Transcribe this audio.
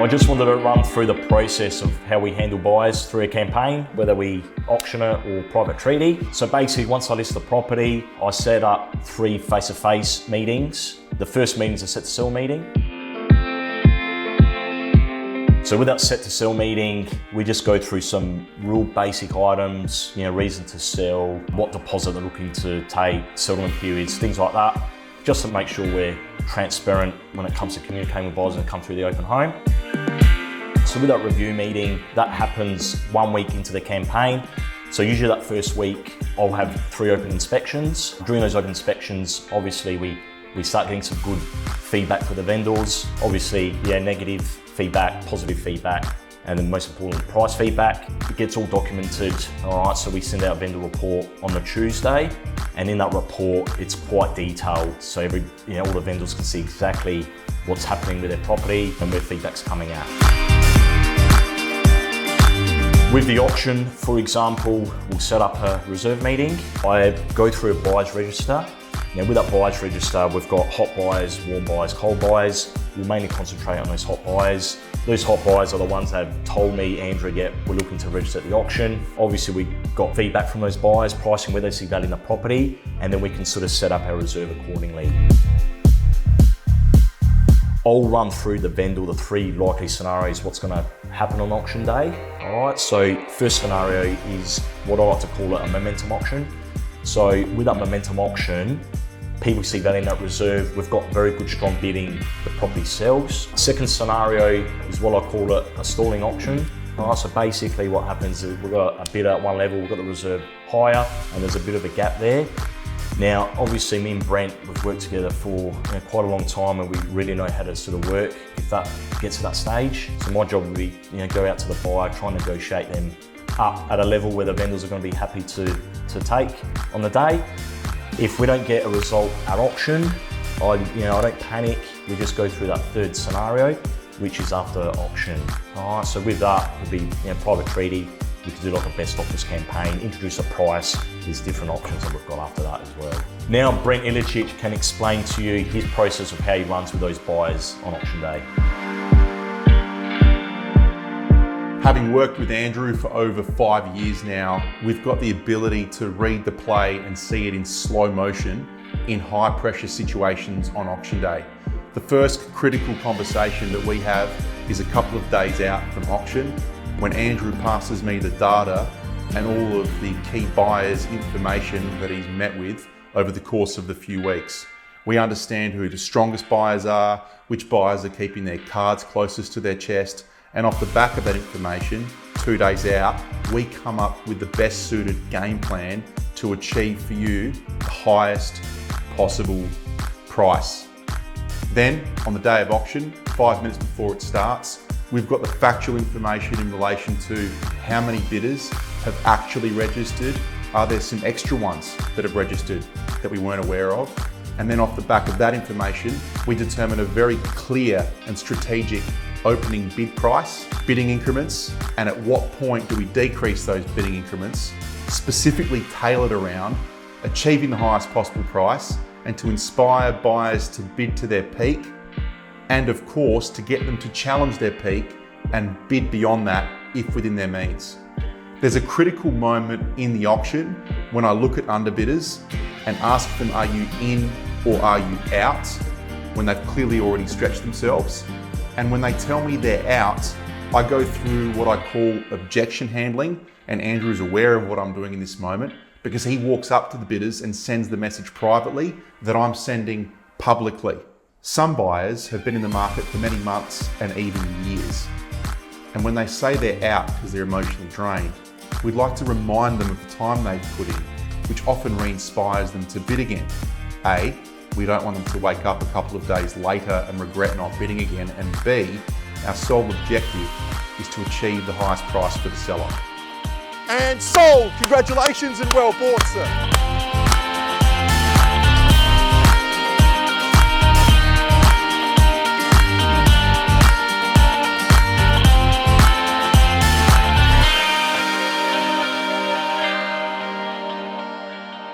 I just wanted to run through the process of how we handle buyers through a campaign, whether we auction it or private treaty. So basically, once I list the property, I set up 3 face-to-face meetings. The first meeting is a set to sell meeting. So with that set to sell meeting, we just go through some real basic items, reason to sell, what deposit they're looking to take, settlement periods, things like that, just to make sure we're transparent when it comes to communicating with buyers and come through the open home. So with that review meeting, that happens 1 week into the campaign. So usually that first week, I'll have 3 open inspections. During those open inspections, obviously we start getting some good feedback for the vendors. Obviously, negative feedback, positive feedback, and then most important, price feedback. It gets all documented, all right? So we send out a vendor report on the Tuesday, and in that report, it's quite detailed. So all the vendors can see exactly what's happening with their property and where feedback's coming out. With the auction, for example, we'll set up a reserve meeting. I go through a buyer's register. With that buyer's register, we've got hot buyers, warm buyers, cold buyers. We'll mainly concentrate on those hot buyers. Those hot buyers are the ones that have told me, Andrew, we're looking to register at the auction. Obviously, we got feedback from those buyers, pricing where they see value in the property, and then we can sort of set up our reserve accordingly. I'll run through the vendor, the 3 likely scenarios, what's gonna happen on auction day. All right, so first scenario is what I like to call it a momentum auction. So with that momentum auction, people see value in that reserve, we've got very good strong bidding, the property sells. Second scenario is what I call it a stalling auction. All right, so basically what happens is we've got a bidder at one level, we've got the reserve higher, and there's a bit of a gap there. Now, obviously me and Brent, we've worked together for quite a long time and we really know how to sort of work if that gets to that stage. So my job would be, go out to the buyer, try and negotiate them up at a level where the vendors are going to be happy to take on the day. If we don't get a result at auction, I don't panic. We just go through that third scenario, which is after auction. All right, so with that, it'll be private treaty. We could do like a best offers campaign, introduce a price. There's different options that we've got after that as well. Now, Brent Ilicic can explain to you his process of how he runs with those buyers on auction day. Having worked with Andrew for over 5 years now, we've got the ability to read the play and see it in slow motion in high pressure situations on auction day. The first critical conversation that we have is a couple of days out from auction, when Andrew passes me the data and all of the key buyers' information that he's met with over the course of the few weeks. We understand who the strongest buyers are, which buyers are keeping their cards closest to their chest, and off the back of that information, 2 days out, we come up with the best suited game plan to achieve for you the highest possible price. Then, on the day of auction, 5 minutes before it starts, we've got the factual information in relation to how many bidders have actually registered. Are there some extra ones that have registered that we weren't aware of? And then off the back of that information, we determine a very clear and strategic opening bid price, bidding increments, and at what point do we decrease those bidding increments, specifically tailored around achieving the highest possible price and to inspire buyers to bid to their peak, and of course, to get them to challenge their peak and bid beyond that if within their means. There's a critical moment in the auction when I look at underbidders and ask them, are you in or are you out? When they've clearly already stretched themselves. And when they tell me they're out, I go through what I call objection handling, and Andrew is aware of what I'm doing in this moment because he walks up to the bidders and sends the message privately that I'm sending publicly. Some buyers have been in the market for many months and even years. And when they say they're out because they're emotionally drained, we'd like to remind them of the time they've put in, which often re-inspires them to bid again. A, we don't want them to wake up a couple of days later and regret not bidding again. And B, our sole objective is to achieve the highest price for the seller. And sold! Congratulations and well bought, sir.